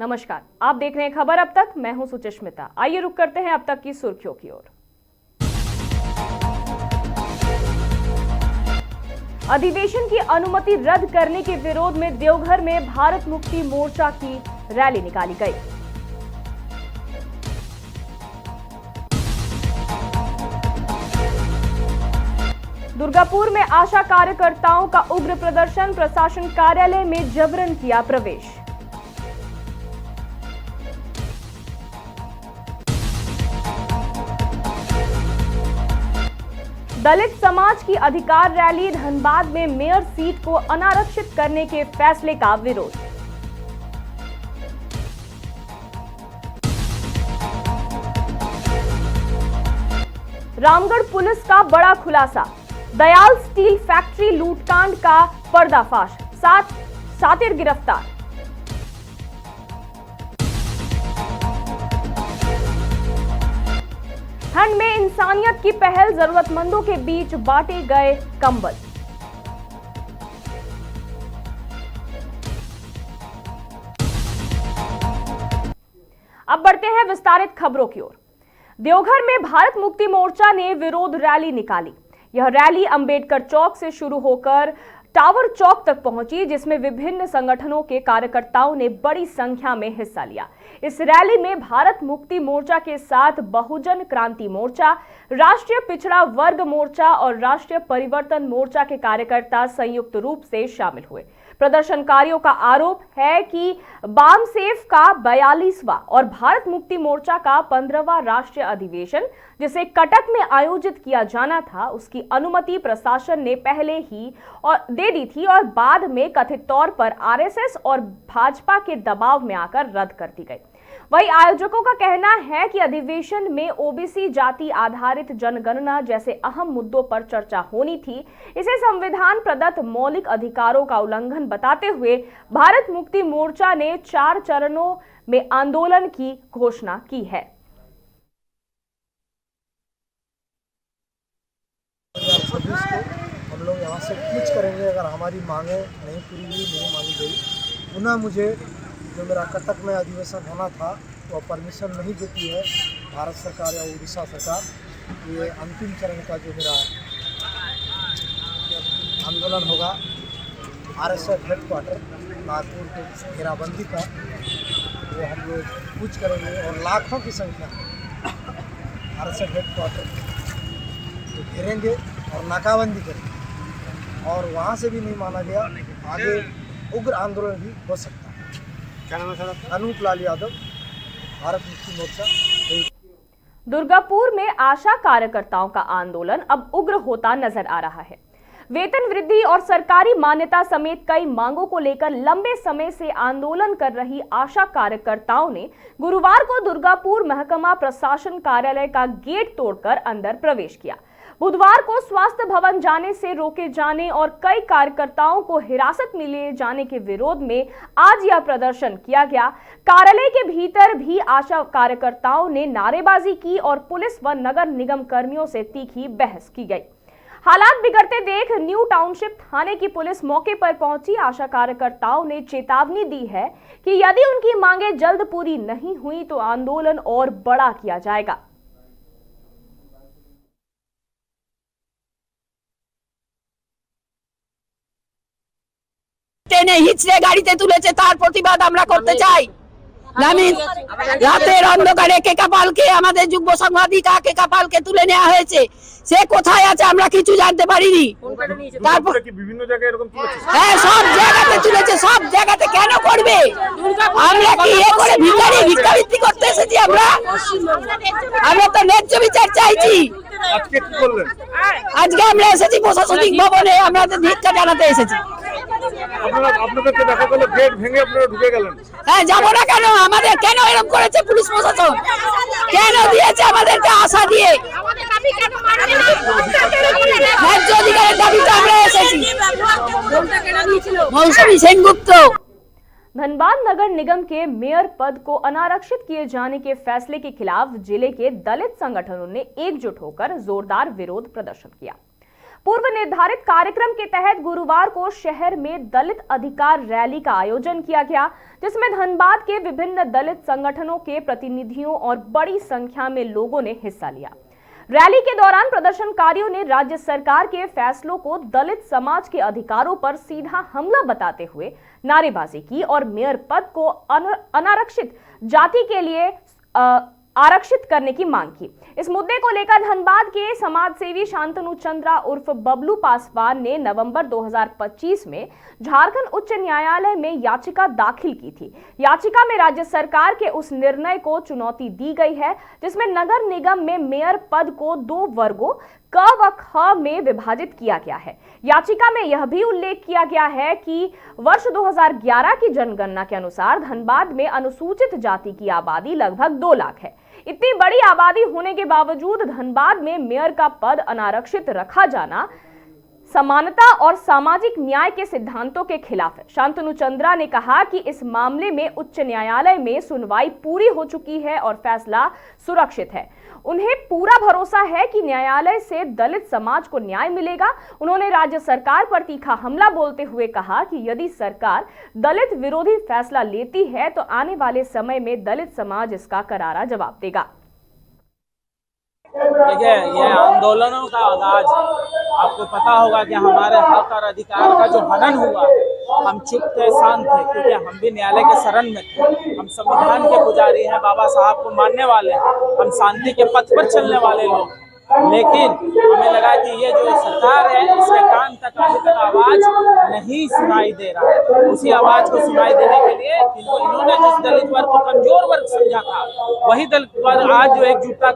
नमस्कार, आप देख रहे हैं खबर अब तक। मैं हूं सुचिस्मिता। आइए रुक करते हैं अब तक की सुर्खियों की ओर। अधिवेशन की अनुमति रद्द करने के विरोध में देवघर में भारत मुक्ति मोर्चा की रैली निकाली गई। दुर्गापुर में आशा कार्यकर्ताओं का उग्र प्रदर्शन, प्रशासन कार्यालय में जबरन किया प्रवेश। दलित समाज की अधिकार रैली, धनबाद में मेयर सीट को अनारक्षित करने के फैसले का विरोध। रामगढ़ पुलिस का बड़ा खुलासा, दयाल स्टील फैक्ट्री लूटकांड का पर्दाफाश, 7 सातिर गिरफ्तार। ठंड में इंसानियत की पहल, जरूरतमंदों के बीच बांटे गए कंबल। अब बढ़ते हैं विस्तारित खबरों की ओर। देवघर में भारत मुक्ति मोर्चा ने विरोध रैली निकाली। यह रैली अंबेडकर चौक से शुरू होकर टावर चौक तक पहुंची, जिसमें विभिन्न संगठनों के कार्यकर्ताओं ने बड़ी संख्या में हिस्सा लिया। इस रैली में भारत मुक्ति मोर्चा के साथ बहुजन क्रांति मोर्चा, राष्ट्रीय पिछड़ा वर्ग मोर्चा और राष्ट्रीय परिवर्तन मोर्चा के कार्यकर्ता संयुक्त रूप से शामिल हुए। प्रदर्शनकारियों का आरोप है कि बामसेफ का 42वां और भारत मुक्ति मोर्चा का 15वां राष्ट्रीय अधिवेशन, जिसे कटक में आयोजित किया जाना था, उसकी अनुमति प्रशासन ने पहले ही दे दी थी और बाद में कथित तौर पर आरएसएस और भाजपा के दबाव में आकर रद्द कर दी गई। वहीं आयोजकों का कहना है कि अधिवेशन में ओबीसी जाति आधारित जनगणना जैसे अहम मुद्दों पर चर्चा होनी थी। इसे संविधान प्रदत्त मौलिक अधिकारों का उल्लंघन बताते हुए भारत मुक्ति मोर्चा ने 4 चरणों में आंदोलन की घोषणा की है। हम लोग यहाँ से पूछ करेंगे, अगर हमारी मांगे नहीं पूरी हुई, नहीं मांगी गई, पुनः मुझे जो मेरा कटक में अधिवेशन होना था वो परमिशन नहीं देती है भारत सरकार या उड़ीसा सरकार। ये अंतिम चरण का जो मेरा आंदोलन होगा आरएसएस हेडक्वार्टर नागपुर के घेराबंदी का, वो हम लोग पूछ करेंगे और लाखों की संख्या में आरएसएस हेडक्वार्टर तो घेरेंगे और नाकाबंदी करेंगे और वहाँ से भी नहीं माना गया, आगे उग्र आंदोलन भी हो सकता है। क्या नाम है सर? अनूप लाल यादव, भारत मुक्ति मोर्चा। दुर्गापुर में आशा कार्यकर्ताओं का आंदोलन अब उग्र होता नजर आ रहा है। वेतन वृद्धि और सरकारी मान्यता समेत कई मांगों को लेकर लंबे समय से आंदोलन कर रही आशा कार्यकर्ताओं ने गुरुवार को दुर्गापुर महकमा प्रशासन कार्यालय का गेट तोड़कर अंदर प्रवेश किया। बुधवार को स्वास्थ्य भवन जाने से रोके जाने और कई कार्यकर्ताओं को हिरासत में लिए जाने के विरोध में आज यह प्रदर्शन किया गया। कार्यालय के भीतर भी आशा कार्यकर्ताओं ने नारेबाजी की और पुलिस व नगर निगम कर्मियों से तीखी बहस की गई। हालात बिगड़ते देख न्यू टाउनशिप थाने की पुलिस मौके पर पहुंची। आशा कार्यकर्ताओं ने चेतावनी दी है कि यदि उनकी मांगे जल्द पूरी नहीं हुई तो आंदोलन और बड़ा किया जाएगा। হিচড়ে গাড়িতে তুলেছে, তার প্রতিবাদ আমরা করতে চাই। রাতের অন্ধকারে কেকাপালকে, আমাদের যুগ্ম সাংবাদিক কেকাপালকে তুলে নেওয়া হয়েছে। সে কোথায় আছে আমরা কিছু জানতে পারিনি। তারপর বিভিন্ন জায়গায় এরকম তুলেছে, হ্যাঁ সব জায়গাতে তুলেছে, সব জায়গাতে কেন করবে? আমরা কি এ করে ভিক্ষাবৃত্তি করতে এসেছি? আমরা তো ন্যায্য বিচার চাইছি। আজকে কি করলেন? আজকে আমরা এসেছি প্রশাসনিক ভবনে, আমরা ভিক্ষা জানাতে এসেছি। আপনাদেরকে দেখা গেল গেট ভেঙে আপনারা ঢুকে গেলেন। হ্যাঁ যাবো না কেন? আমাদের কেন এরকম করেছে পুলিশ প্রশাসন? কেন দিয়েছে আমাদেরকে আশা দিয়ে? ন্যায্য অধিকারের দাবিতে আমরা এসেছি। মৌসুমী সেনগুপ্ত। धनबाद नगर निगम के मेयर पद को अनारक्षित किए जाने के फैसले के खिलाफ जिले के दलित संगठनों ने एकजुट होकर जोरदार विरोध प्रदर्शन किया। पूर्व निर्धारित कार्यक्रम के तहत गुरुवार को शहर में दलित अधिकार रैली का आयोजन किया गया, जिसमें धनबाद के विभिन्न दलित संगठनों के प्रतिनिधियों और बड़ी संख्या में लोगों ने हिस्सा लिया। रैली के दौरान प्रदर्शनकारियों ने राज्य सरकार के फैसलों को दलित समाज के अधिकारों पर सीधा हमला बताते हुए नारेबाजी की और मेयर पद को अनारक्षित जाति के लिए आरक्षित करने की मांग की। इस मुद्दे को लेकर धनबाद के समाजसेवी शांतनु चंद्रा उर्फ बबलू पासवान ने नवंबर 2025 में झारखंड उच्च न्यायालय में याचिका दाखिल की थी। याचिका में राज्य सरकार के उस निर्णय को चुनौती दी गई है जिसमें नगर निगम में मेयर पद को 2 वर्गों क व ख में विभाजित किया गया है। याचिका में यह भी उल्लेख किया गया है कि वर्ष 2011 की जनगणना के अनुसार धनबाद में अनुसूचित जाति की आबादी लगभग 2 लाख है। इतनी बड़ी आबादी होने के बावजूद धनबाद में मेयर का पद अनारक्षित रखा जाना समानता और सामाजिक न्याय के सिद्धांतों के खिलाफ है। शांतनु चंद्रा ने कहा कि इस मामले में उच्च न्यायालय में सुनवाई पूरी हो चुकी है और फैसला सुरक्षित है। उन्हें पूरा भरोसा है कि न्यायालय से दलित समाज को न्याय मिलेगा। उन्होंने राज्य सरकार पर तीखा हमला बोलते हुए कहा कि यदि सरकार दलित विरोधी फैसला लेती है तो आने वाले समय में दलित समाज इसका करारा जवाब देगा। देखिए, ये आंदोलनों का आगाज आपको पता होगा कि हमारे हक और अधिकार का जो हनन हुआ, हम चुप थे, शांत थे, क्योंकि हम भी न्यायालय के शरण में थे। हम संविधान के पुजारी हैं, बाबा साहब को मानने वाले हैं, हम शांति के पथ पर चलने वाले लोग हैं। लेकिन हमें लगा कि ये जो सरकार है इसके कान तक अभी तक आवाज नहीं सुनाई दे रहा है। उसी आवाज को सुनाई देने के लिए इन्होंने जिस दलित वर्ग को कमजोर वर्ग समझा था, वही दलित वर्ग आज जो एकजुटता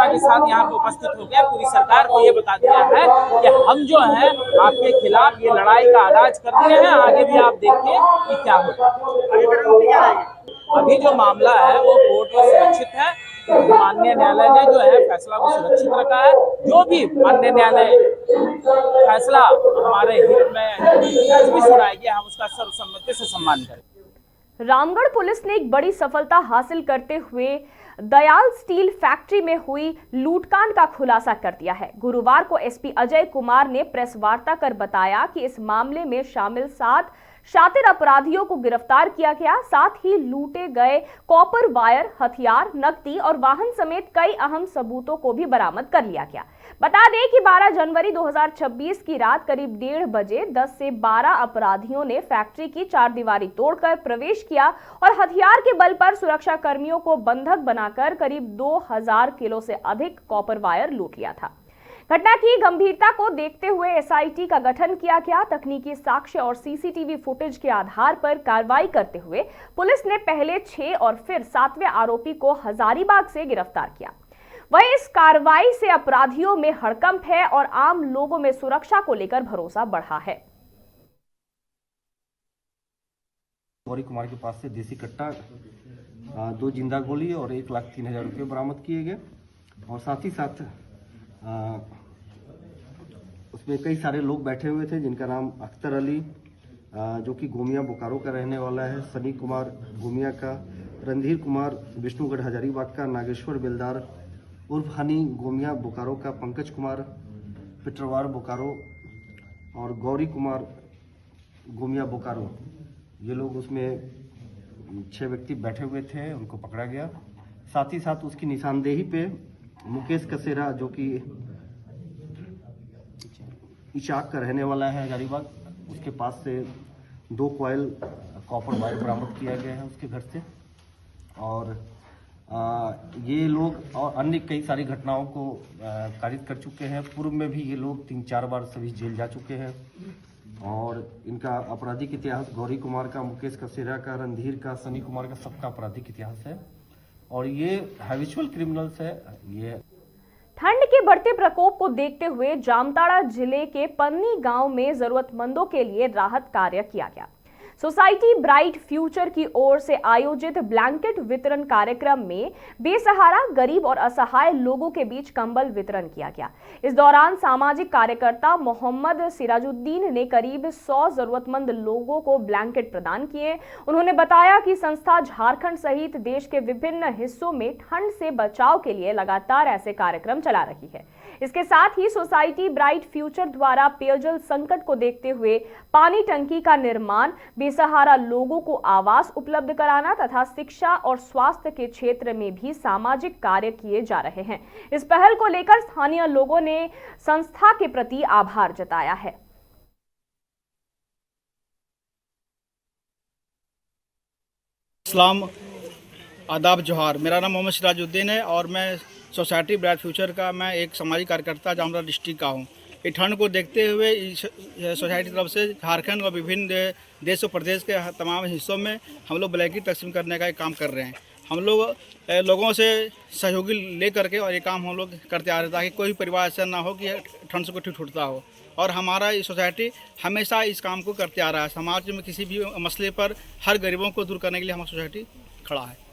के साथ यहाँ पे उपस्थित हो गया, पूरी सरकार को ये बता दिया है कि हम जो है आपके खिलाफ ये लड़ाई का आगाज कर दिए हैं। आगे भी आप देखिए कि क्या होगा। अभी जो मामला है वो कोर्ट में सुरक्षित है। माननीय न्यायालय ने जो है फैसला को सुरक्षित रखा है। जो भी माननीय न्यायालय फैसला हमारे हित में भी सुनाएगी, हम उसका सर्वसम्मति से सम्मान करेंगे। रामगढ़ पुलिस ने एक बड़ी सफलता हासिल करते हुए दयाल स्टील फैक्ट्री में हुई लूटकांड का खुलासा कर दिया है। गुरुवार को एसपी अजय कुमार ने प्रेस वार्ता कर बताया कि इस मामले में शामिल 7 शातिर अपराधियों को गिरफ्तार किया गया। साथ ही लूटे गए कॉपर वायर, हथियार, नकदी और वाहन समेत कई अहम सबूतों को भी बरामद कर लिया गया। बता दें कि 12 जनवरी 2026 की रात करीब 1:30 बजे 10 से 12 अपराधियों ने फैक्ट्री की 4 दीवारी तोड़कर प्रवेश किया और हथियार के बल पर सुरक्षा कर्मियों को बंधक बनाकर करीब 2000 किलो से अधिक कॉपर वायर लूट लिया था। घटना की गंभीरता को देखते हुए एसआईटी का गठन किया गया। तकनीकी साक्ष्य और सीसीटीवी फुटेज के आधार पर कार्रवाई करते हुए पुलिस ने पहले 6 और फिर 7वें आरोपी को हजारीबाग से गिरफ्तार किया। वहीं इस कार्रवाई से अपराधियों में हड़कंप है और आम लोगों में सुरक्षा को लेकर भरोसा बढ़ा है। गौरी कुमार के पास से देसी कट्टा, 2 जिंदा गोली और 1,03,000 रुपये बरामद किए गए और साथ ही साथ उसमें कई सारे लोग बैठे हुए थे जिनका नाम अख्तर अली जो कि गोमिया बोकारो का रहने वाला है, सनी कुमार गोमिया का, रणधीर कुमार विष्णुगढ़ हजारीबाग का, नागेश्वर बेलदार उर्फ हनी गोमिया बोकारो का, पंकज कुमार पिटरवार बोकारो और गौरी कुमार गोमिया बोकारो, ये लोग उसमें 6 व्यक्ति बैठे हुए थे, उनको पकड़ा गया। साथ ही साथ उसकी निशानदेही पे मुकेश कसेरा जो कि इचाक का रहने वाला है हजारीबाग, उसके पास से 2 कॉइल कॉपर वायर बरामद किया गया है उसके घर से। और ये लोग और अन्य कई सारी घटनाओं को कारित कर चुके हैं। पूर्व में भी ये लोग 3-4 बार सभी जेल जा चुके हैं और इनका आपराधिक इतिहास गौरी कुमार का, मुकेश कसेरा का, रणधीर का, सनी कुमार का, सबका आपराधिक इतिहास है और ये हैबिचुअल क्रिमिनल्स है। ये ठंड के बढ़ते प्रकोप को देखते हुए जामताड़ा जिले के पन्नी गांव में जरूरतमंदों के लिए राहत कार्य किया गया। सोसाइटी ब्राइट फ्यूचर की ओर से आयोजित ब्लैंकेट वितरण कार्यक्रम में बेसहारा, गरीब और असहाय लोगों के बीच कंबल वितरण किया गया। इस दौरान सामाजिक कार्यकर्ता मोहम्मद सिराजुद्दीन ने करीब 100 जरूरतमंद लोगों को ब्लैंकेट प्रदान किए। उन्होंने बताया कि संस्था झारखंड सहित देश के विभिन्न हिस्सों में ठंड से बचाव के लिए लगातार ऐसे कार्यक्रम चला रही है। इसके साथ ही सोसाइटी ब्राइट फ्यूचर द्वारा पेयजल संकट को देखते हुए पानी टंकी का निर्माण, बेसहारा लोगों को आवास उपलब्ध कराना तथा शिक्षा और स्वास्थ्य के क्षेत्र में भी सामाजिक कार्य किए जा रहे हैं। इस पहल को लेकर स्थानीय लोगों ने संस्था के प्रति आभार जताया है। अस्सलाम आदाब जोहार। मेरा नाम मोहम्मद सिराजुद्दीन है और मैं सोसाइटी ब्राइट फ्यूचर का मैं एक सामाजिक कार्यकर्ता जामरा डिस्ट्रिक्ट का हूँ। ये ठंड को देखते हुए सोसाइटी की तरफ से झारखंड और विभिन्न देश और प्रदेश के तमाम हिस्सों में हम लोग ब्लैंकेट तकसीम करने का एक काम कर रहे हैं। हम लोग लोगों से सहयोगी ले करके और ये काम हम लोग करते आ रहे हैं ताकि कोई परिवार ऐसा ना हो कि ठंड से कोई छूटता हो। और हमारा ये सोसाइटी हमेशा इस काम को करते आ रहा है। समाज में किसी भी मसले पर हर गरीबों को दूर करने के लिए हमारा सोसाइटी खड़ा है।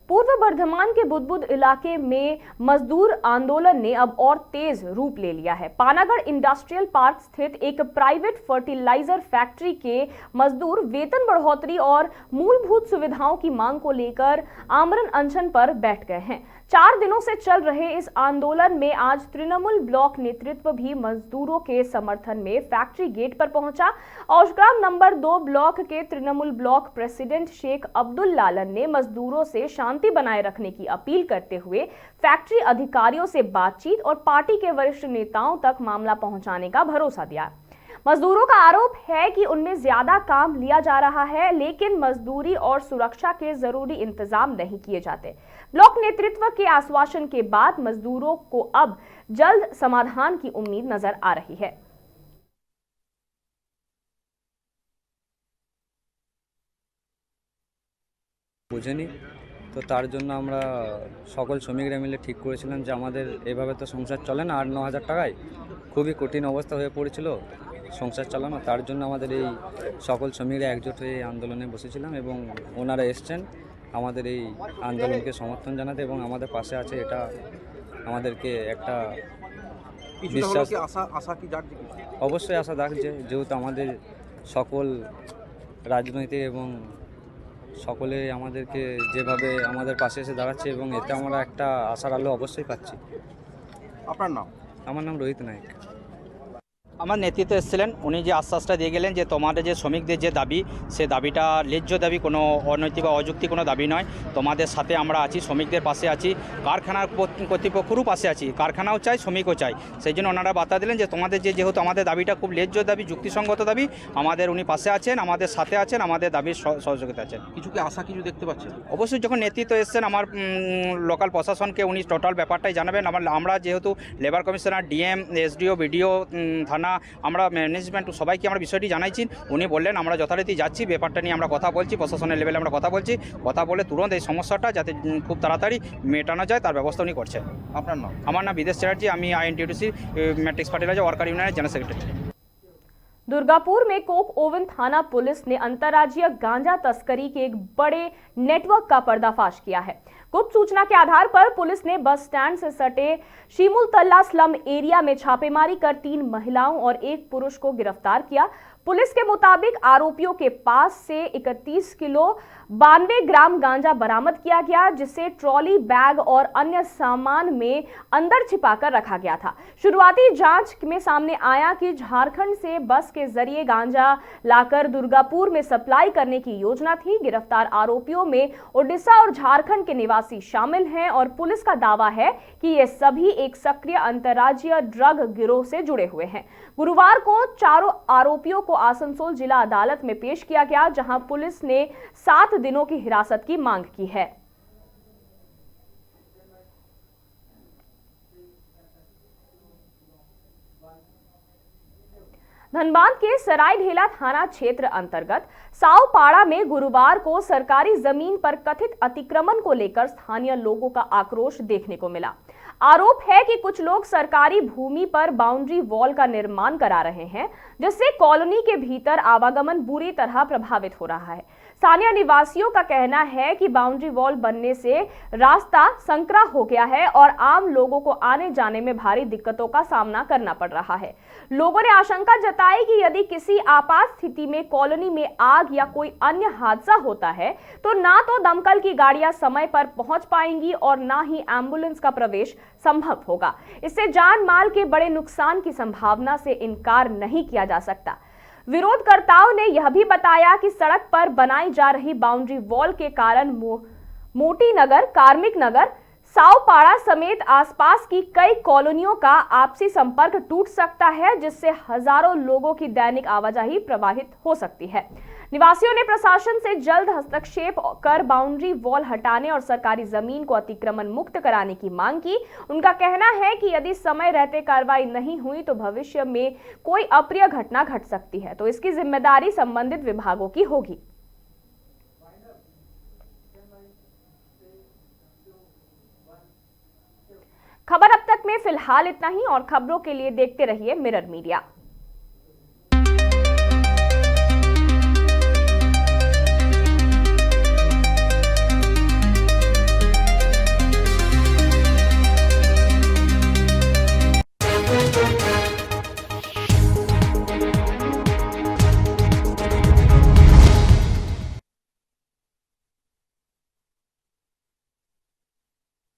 पूर्व बर्धमान के बुदबुद इलाके में मजदूर आंदोलन ने अब और तेज रूप ले लिया है। पानागढ़ इंडस्ट्रियल पार्क स्थित एक प्राइवेट फर्टिलाइजर फैक्ट्री के मजदूर वेतन बढ़ोतरी और मूलभूत सुविधाओं की मांग को लेकर आमरण अनशन पर बैठ गए हैं। 4 दिनों से चल रहे इस आंदोलन में आज तृणमूल ब्लॉक नेतृत्व भी मजदूरों के समर्थन में फैक्ट्री गेट पर पहुंचा। औशग्राम नंबर 2 ब्लॉक के Trinamool block president Sheikh Abdul लालन ने मजदूरों से शांति बनाए रखने की अपील करते हुए फैक्ट्री अधिकारियों से बातचीत और पार्टी के वरिष्ठ नेताओं तक मामला पहुंचाने का भरोसा दिया। मजदूरों का आरोप है कि उनमें ज्यादा काम लिया जा रहा है, लेकिन मजदूरी और सुरक्षा के जरूरी इंतजाम नहीं किए जाते। ब्लॉक नेतृत्व के आश्वासन के बाद मजदूरों को अब जल्द समाधान की उम्मीद नजर आ रही है। বুঝেনি তো তার জন্য আমরা সকল শ্রমিকরা মিলে ঠিক করেছিলাম যে আমাদের এভাবে তো সংসার চলে না। 8-9 হাজার টাকায় খুবই কঠিন অবস্থা হয়ে পড়েছিল সংসার চালানো। তার জন্য আমাদের এই সকল শ্রমিকরা একজোট হয়ে আন্দোলনে বসেছিলাম এবং ওনারা এসছেন আমাদের এই আন্দোলনকে সমর্থন জানাতে এবং আমাদের পাশে আছে। এটা আমাদেরকে একটা বিশ্বাস, অবশ্যই আশা রাখছে, যেহেতু আমাদের সকল রাজনৈতিক এবং সকলে আমাদেরকে যেভাবে আমাদের পাশে এসে দাঁড়াচ্ছে এবং এতে আমরা একটা আশার আলো অবশ্যই পাচ্ছি। আপনার নাম? আমার নাম রোহিত নায়ক। আমার নেতৃত্বে এসেছিলেন, উনি যে আশ্বাসটা দিয়ে গেলেন যে তোমাদের যে শ্রমিকদের যে দাবি, সে দাবিটা ন্যায্য দাবি, কোনো অনৈতিক বা অযৌক্তিক কোনো দাবি নয়। তোমাদের সাথে আমরা আছি, শ্রমিকদের পাশে আছি, কারখানার কর্তৃপক্ষেরও পাশে আছি। কারখানাও চাই, শ্রমিকও চাই। সেই জন্য ওনারা বার্তা দিলেন যে তোমাদের যেহেতু আমাদের দাবিটা খুব ন্যায্য দাবি, যুক্তিসঙ্গত দাবি, আমাদের উনি পাশে আছেন, আমাদের সাথে আছেন, আমাদের দাবির সহযোগিতা আছেন। কিছু কি আশা কিছু দেখতে পাচ্ছেন? অবশ্যই যখন নেতৃত্ব এসছেন আমার লোকাল প্রশাসনকে উনি টোটাল ব্যাপারটাই জানাবেন। আমরা যেহেতু labour commissioner, DM, SDO, BDO, থানা, আমরা ম্যানেজমেন্ট সবাইকে আমরা বিষয়টি জানাইছি। উনি বললেন আমরা যথারীতি যাচ্ছি, ব্যাপারটা নিয়ে আমরা কথা বলছি, প্রশাসনের লেভেলে আমরা কথা বলছি, কথা বলে তুরন্ত এই সমস্যাটা যাতে খুব তাড়াতাড়ি মেটানো যায় তার ব্যবস্থা উনি করছেন। আপনার নাম? আমার নাম বিদেশ চ্যাটার্জি, আমি INTTUC matrix fertiliser worker union general secretary. Durgapur में कोक ओवन थाना पुलिस ने अंतर्राज्यीय गांजा तस्करी के एक बड़े नेटवर्क का पर्दाफाश किया है। गुप्त सूचना के आधार पर पुलिस ने बस स्टैंड से सटे शिमुल तल्ला स्लम एरिया में छापेमारी कर 3 महिलाओं और 1 पुरुष को गिरफ्तार किया। पुलिस के मुताबिक आरोपियों के पास से 31 किलो 92 ग्राम गांजा बरामद किया गया, जिसे ट्रॉली बैग और अन्य सामान में अंदर छिपाकर रखा गया था। शुरुआती जांच में सामने आया कि झारखंड से बस के जरिए गांजा लाकर दुर्गापुर में सप्लाई करने की योजना थी। गिरफ्तार आरोपियों में ओडिशा और झारखंड के निवासी शामिल हैं और पुलिस का दावा है कि ये सभी एक सक्रिय अंतर्राज्यीय ड्रग गिरोह से जुड़े हुए हैं। गुरुवार को चारों आरोपियों को आसनसोल जिला अदालत में पेश किया गया, जहां पुलिस ने 7 दिनों की हिरासत की मांग की है। धनबाद के सरायढेला थाना क्षेत्र अंतर्गत सावपाड़ा में गुरुवार को सरकारी जमीन पर कथित अतिक्रमण को लेकर स्थानीय लोगों का आक्रोश देखने को मिला। आरोप है कि कुछ लोग सरकारी भूमि पर बाउंड्री वॉल का निर्माण करा रहे हैं, जिससे कॉलोनी के भीतर आवागमन बुरी तरह प्रभावित हो रहा है। स्थानीय निवासियों का कहना है कि बाउंड्री वॉल बनने से रास्ता संकरा हो गया है और आम लोगों को आने जाने में भारी दिक्कतों का सामना करना पड़ रहा है। लोगों ने आशंका जताई कि यदि किसी आपात स्थिति में कॉलोनी में आग या कोई अन्य हादसा होता है तो ना तो दमकल की गाड़ियां समय पर पहुंच पाएंगी और ना ही एम्बुलेंस का प्रवेश संभव होगा। इससे जान माल के बड़े नुकसान की संभावना से इनकार नहीं किया जा सकता। विरोधकर्ताओं ने यह भी बताया कि सड़क पर बनाई जा रही बाउंड्री वॉल के कारण मोती नगर, कार्मिक नगर, सावपाड़ा समेत आसपास की कई कॉलोनियों का आपसी संपर्क टूट सकता है, जिससे हजारों लोगों की दैनिक आवाजाही प्रभावित हो सकती है। निवासियों ने प्रशासन से जल्द हस्तक्षेप कर बाउंड्री वॉल हटाने और सरकारी जमीन को अतिक्रमण मुक्त कराने की मांग की। उनका कहना है कि यदि समय रहते कार्रवाई नहीं हुई तो भविष्य में कोई अप्रिय घटना घट सकती है, तो इसकी जिम्मेदारी संबंधित विभागों की होगी। खबर अब तक में फिलहाल इतना ही और खबरों के लिए देखते रहिए मिरर मीडिया।